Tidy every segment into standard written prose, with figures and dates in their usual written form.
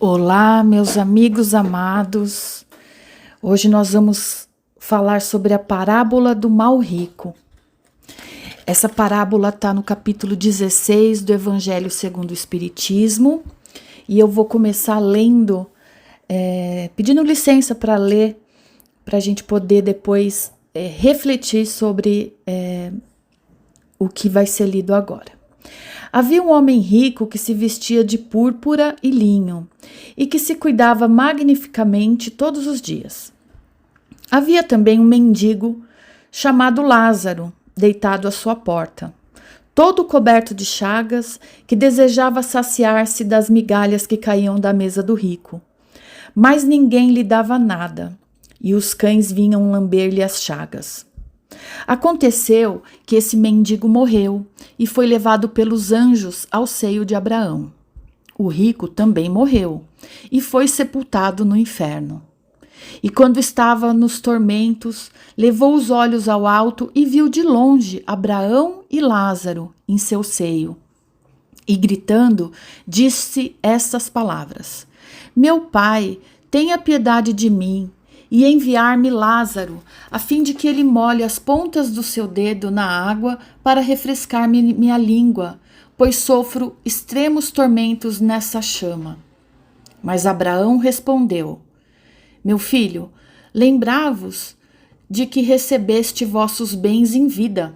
Olá, meus amigos amados. Hoje nós vamos falar sobre a parábola do mal rico. Essa parábola está no capítulo 16 do Evangelho segundo o Espiritismo e eu vou começar lendo, pedindo licença para ler, para a gente poder depois refletir sobre o que vai ser lido agora. Havia um homem rico que se vestia de púrpura e linho e que se cuidava magnificamente todos os dias. Havia também um mendigo chamado Lázaro, deitado à sua porta, todo coberto de chagas, que desejava saciar-se das migalhas que caíam da mesa do rico. Mas ninguém lhe dava nada, e os cães vinham lamber-lhe as chagas. Aconteceu que esse mendigo morreu e foi levado pelos anjos ao seio de Abraão. O rico também morreu e foi sepultado no inferno. E quando estava nos tormentos, levou os olhos ao alto e viu de longe Abraão e Lázaro em seu seio. E gritando, disse estas palavras: Meu pai, tenha piedade de mim e enviar-me Lázaro, a fim de que ele molhe as pontas do seu dedo na água para refrescar-me minha língua, pois sofro extremos tormentos nessa chama. Mas Abraão respondeu: Meu filho, lembrai-vos de que recebeste vossos bens em vida,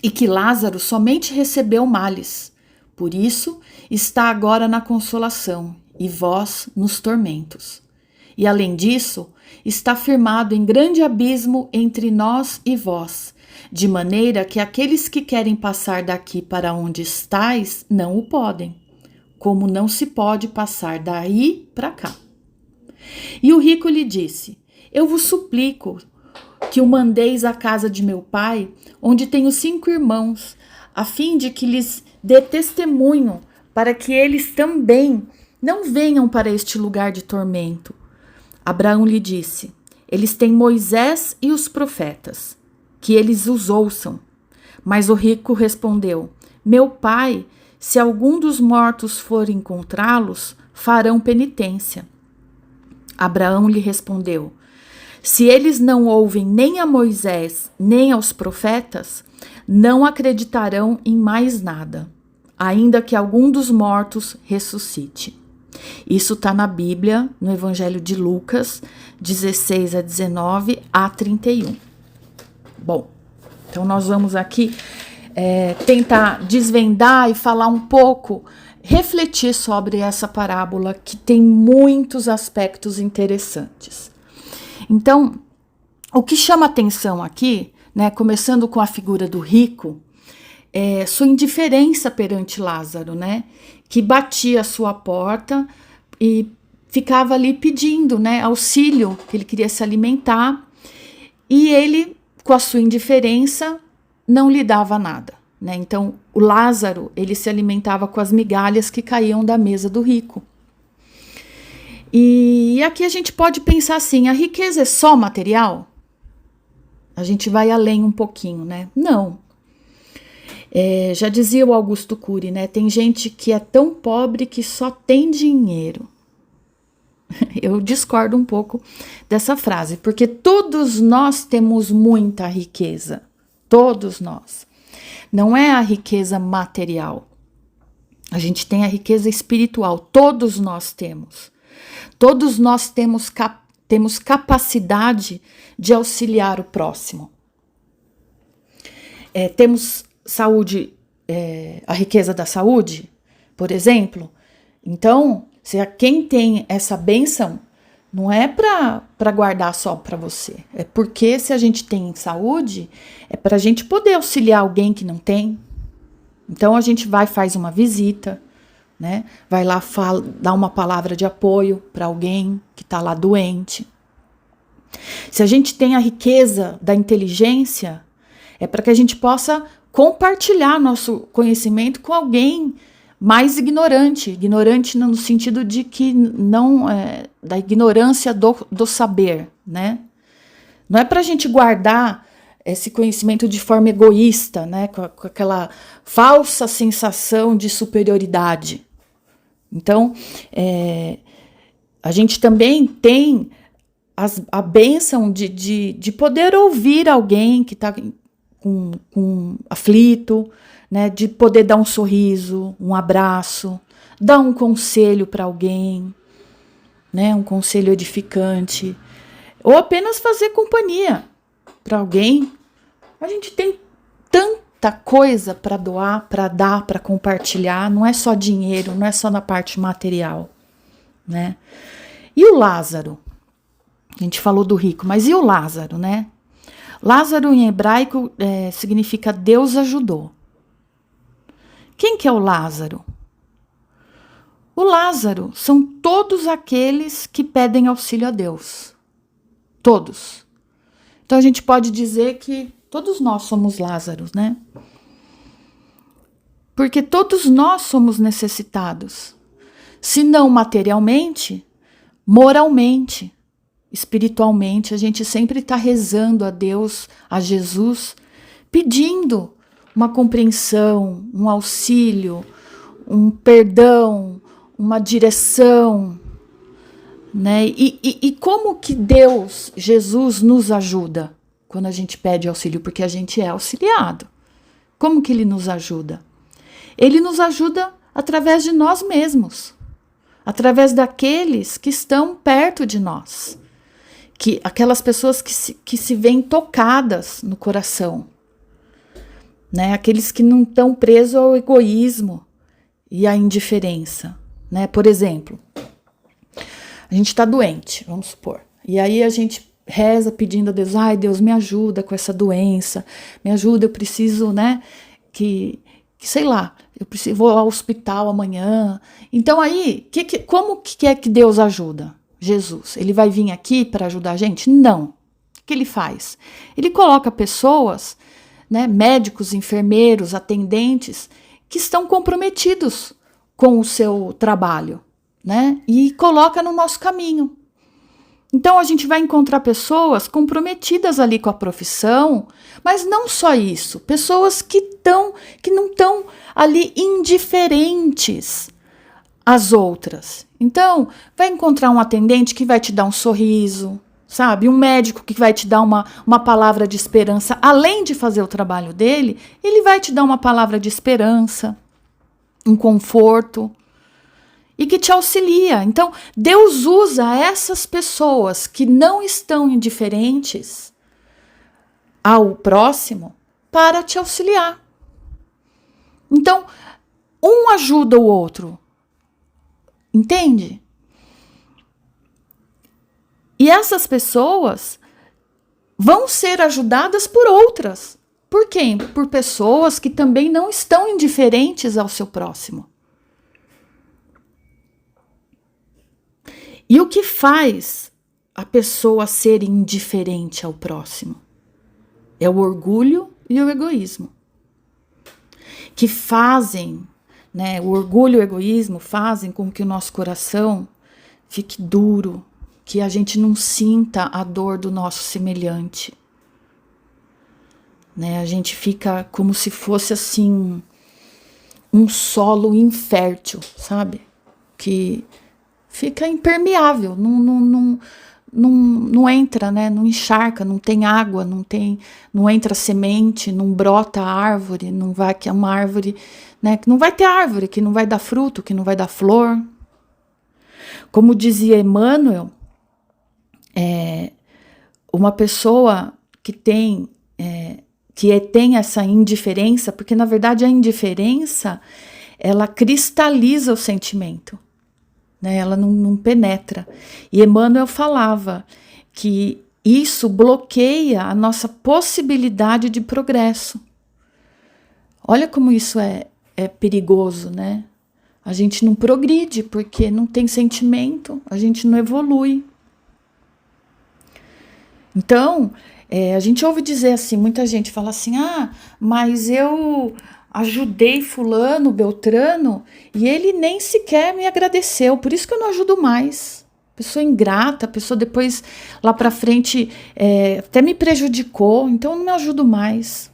e que Lázaro somente recebeu males. Por isso está agora na consolação, e vós nos tormentos. E além disso, está firmado em grande abismo entre nós e vós, de maneira que aqueles que querem passar daqui para onde estais não o podem, como não se pode passar daí para cá. E o rico lhe disse: Eu vos suplico que o mandeis à casa de meu pai, onde tenho 5 irmãos, a fim de que lhes dê testemunho, para que eles também não venham para este lugar de tormento. Abraão lhe disse: Eles têm Moisés e os profetas, que eles os ouçam. Mas o rico respondeu: Meu pai, se algum dos mortos for encontrá-los, farão penitência. Abraão lhe respondeu: Se eles não ouvem nem a Moisés, nem aos profetas, não acreditarão em mais nada, ainda que algum dos mortos ressuscite. Isso está na Bíblia, no Evangelho de Lucas, 16 a 19 a 31. Bom, então nós vamos aqui tentar desvendar e falar um pouco, refletir sobre essa parábola que tem muitos aspectos interessantes. Então, o que chama atenção aqui, né, começando com a figura do rico, é sua indiferença perante Lázaro, né, que batia a sua porta e ficava ali pedindo, né, auxílio, que ele queria se alimentar, e ele, com a sua indiferença, não lhe dava nada, né? Então, o Lázaro, ele se alimentava com as migalhas que caíam da mesa do rico. E aqui a gente pode pensar assim: a riqueza é só material? A gente vai além um pouquinho, né? Não. Já dizia o Augusto Cury, né? Tem gente que é tão pobre que só tem dinheiro. Eu discordo um pouco dessa frase, porque todos nós temos muita riqueza. Todos nós. Não é a riqueza material. A gente tem a riqueza espiritual. Todos nós temos. Todos nós temos capacidade de auxiliar o próximo. Temos saúde, a riqueza da saúde, por exemplo. Então, quem tem essa bênção, não é para guardar só para você. É porque se a gente tem saúde, é para a gente poder auxiliar alguém que não tem. Então, a gente faz uma visita, né? Vai lá, dar uma palavra de apoio para alguém que está lá doente. Se a gente tem a riqueza da inteligência, é para que a gente possa compartilhar nosso conhecimento com alguém mais ignorante no sentido de que não da ignorância do saber, né? Não é para a gente guardar esse conhecimento de forma egoísta, né? Com aquela falsa sensação de superioridade. Então, a gente também tem a bênção de poder ouvir alguém que está com aflito, né? De poder dar um sorriso, um abraço, dar um conselho para alguém, né? Um conselho edificante, ou apenas fazer companhia para alguém. A gente tem tanta coisa para doar, para dar, para compartilhar. Não é só dinheiro, não é só na parte material, né? E o Lázaro? A gente falou do rico, mas e o Lázaro, né? Lázaro em hebraico significa Deus ajudou. Quem que é o Lázaro? O Lázaro são todos aqueles que pedem auxílio a Deus. Todos. Então a gente pode dizer que todos nós somos Lázaros, né? Porque todos nós somos necessitados. Se não materialmente, moralmente, espiritualmente, a gente sempre está rezando a Deus, a Jesus, pedindo uma compreensão, um auxílio, um perdão, uma direção, né? E como que Deus, Jesus, nos ajuda quando a gente pede auxílio? Porque a gente é auxiliado. Como que Ele nos ajuda? Ele nos ajuda através de nós mesmos, através daqueles que estão perto de nós, aquelas pessoas que se veem tocadas no coração, né? Aqueles que não estão presos ao egoísmo e à indiferença, né? Por exemplo, a gente está doente, vamos supor, e aí a gente reza pedindo a Deus, ai Deus, me ajuda com essa doença, me ajuda, eu preciso, né, que sei lá, vou ao hospital amanhã. Então aí, como que é que Deus ajuda? Jesus, ele vai vir aqui para ajudar a gente? Não. O que ele faz? Ele coloca pessoas, né, médicos, enfermeiros, atendentes, que estão comprometidos com o seu trabalho, né, e coloca no nosso caminho. Então a gente vai encontrar pessoas comprometidas ali com a profissão, mas não só isso, pessoas que não estão ali indiferentes às outras. Então, vai encontrar um atendente que vai te dar um sorriso, sabe? Um médico que vai te dar uma palavra de esperança, além de fazer o trabalho dele, ele vai te dar uma palavra de esperança, um conforto, e que te auxilia. Então, Deus usa essas pessoas que não estão indiferentes ao próximo para te auxiliar. Então, um ajuda o outro. Entende? E essas pessoas vão ser ajudadas por outras. Por quem? Por pessoas que também não estão indiferentes ao seu próximo. E o que faz a pessoa ser indiferente ao próximo? É o orgulho e o egoísmo. Que fazem, né, o orgulho e o egoísmo fazem com que o nosso coração fique duro, que a gente não sinta a dor do nosso semelhante. Né, a gente fica como se fosse assim, um solo infértil, sabe? Que fica impermeável, não entra, né? Não encharca, não tem água, não entra semente, não brota árvore, não vai que é uma árvore, né? Que não vai ter árvore, que não vai dar fruto, que não vai dar flor. Como dizia Emmanuel, uma pessoa que tem essa indiferença, porque na verdade a indiferença ela cristaliza o sentimento. Né, ela não penetra. E Emmanuel falava que isso bloqueia a nossa possibilidade de progresso. Olha como isso é perigoso, né? A gente não progride porque não tem sentimento, a gente não evolui. Então, a gente ouve dizer assim, muita gente fala assim, mas eu ajudei fulano, beltrano, e ele nem sequer me agradeceu, por isso que eu não ajudo mais. Pessoa ingrata, pessoa depois, lá pra frente, até me prejudicou, então eu não me ajudo mais.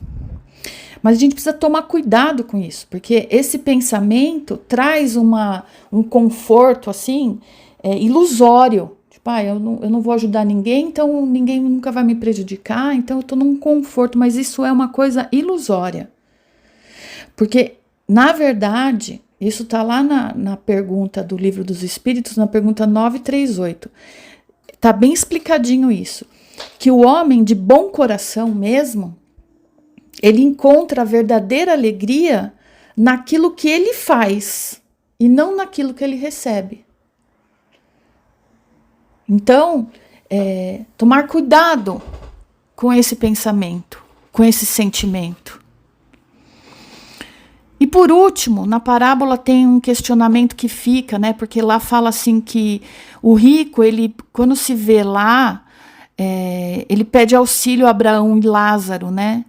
Mas a gente precisa tomar cuidado com isso, porque esse pensamento traz um conforto assim, ilusório. Tipo, eu não vou ajudar ninguém, então ninguém nunca vai me prejudicar, então eu estou num conforto, mas isso é uma coisa ilusória. Porque, na verdade, isso está lá na pergunta do Livro dos Espíritos, na pergunta 938. Está bem explicadinho isso. Que o homem de bom coração mesmo, ele encontra a verdadeira alegria naquilo que ele faz e não naquilo que ele recebe. Então, tomar cuidado com esse pensamento, com esse sentimento. E por último, na parábola tem um questionamento que fica, né? Porque lá fala assim que o rico, ele, quando se vê lá, ele pede auxílio a Abraão e Lázaro, né?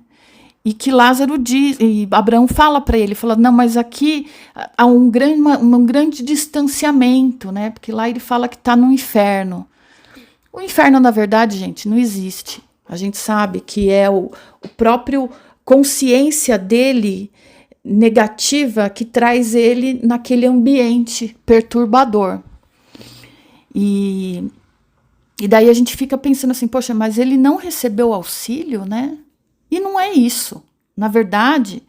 E que Lázaro diz, e Abraão fala para ele, fala, não, mas aqui há um grande distanciamento, né? Porque lá ele fala que está no inferno. O inferno, na verdade, gente, não existe. A gente sabe que é o próprio consciência dele negativa que traz ele naquele ambiente perturbador. E daí a gente fica pensando assim, poxa, mas ele não recebeu auxílio, né? E não é isso. Na verdade,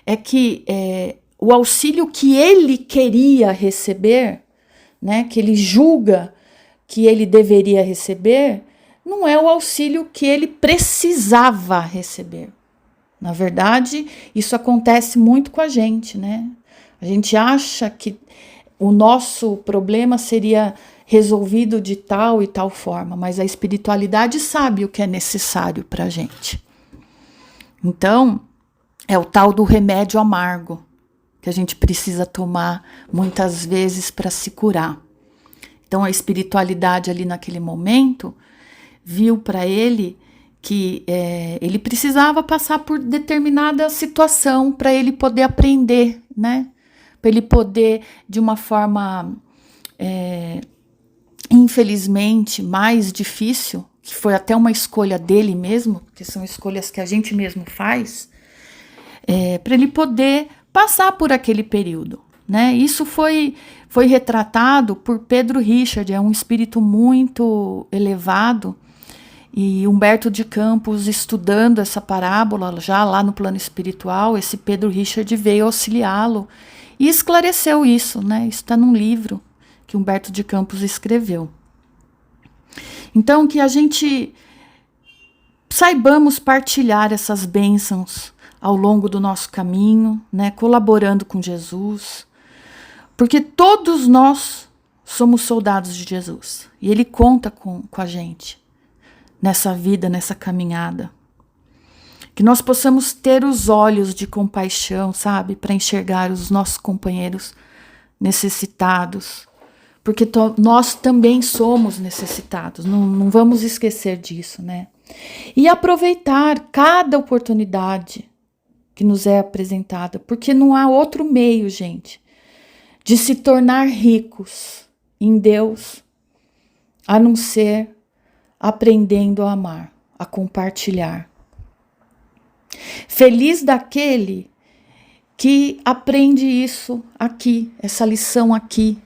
é que o auxílio que ele queria receber, né, que ele julga que ele deveria receber, não é o auxílio que ele precisava receber. Na verdade, isso acontece muito com a gente, né? A gente acha que o nosso problema seria resolvido de tal e tal forma, mas a espiritualidade sabe o que é necessário para a gente. Então, é o tal do remédio amargo que a gente precisa tomar muitas vezes para se curar. Então, a espiritualidade ali naquele momento viu para ele que ele precisava passar por determinada situação para ele poder aprender, né? Para ele poder, de uma forma, infelizmente, mais difícil, que foi até uma escolha dele mesmo, porque são escolhas que a gente mesmo faz, para ele poder passar por aquele período, né? Isso foi retratado por Pedro Richard, é um espírito muito elevado. E Humberto de Campos, estudando essa parábola, já lá no plano espiritual, esse Pedro Richard veio auxiliá-lo e esclareceu isso, né? Isso está num livro que Humberto de Campos escreveu. Então, que a gente saibamos partilhar essas bênçãos ao longo do nosso caminho, né? Colaborando com Jesus, porque todos nós somos soldados de Jesus e Ele conta com a gente nessa vida, nessa caminhada. Que nós possamos ter os olhos de compaixão, sabe? Para enxergar os nossos companheiros necessitados. Porque nós também somos necessitados. Não vamos esquecer disso, né? E aproveitar cada oportunidade que nos é apresentada. Porque não há outro meio, gente, de se tornar ricos em Deus, a não ser aprendendo a amar, a compartilhar. Feliz daquele que aprende isso aqui, essa lição aqui.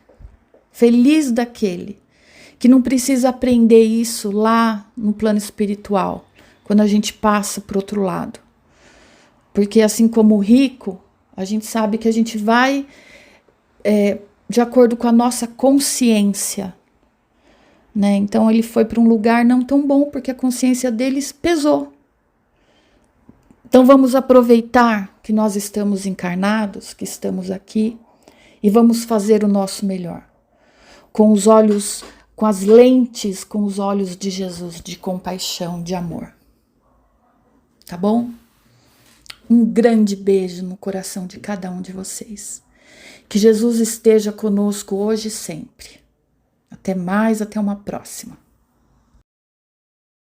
Feliz daquele que não precisa aprender isso lá no plano espiritual, quando a gente passa para o outro lado. Porque assim como o rico, a gente sabe que a gente vai de acordo com a nossa consciência, né? Então ele foi para um lugar não tão bom porque a consciência deles pesou. Então vamos aproveitar que nós estamos encarnados, que estamos aqui, e vamos fazer o nosso melhor. Com os olhos, com as lentes, com os olhos de Jesus, de compaixão, de amor. Tá bom? Um grande beijo no coração de cada um de vocês. Que Jesus esteja conosco hoje e sempre. Até mais, até uma próxima.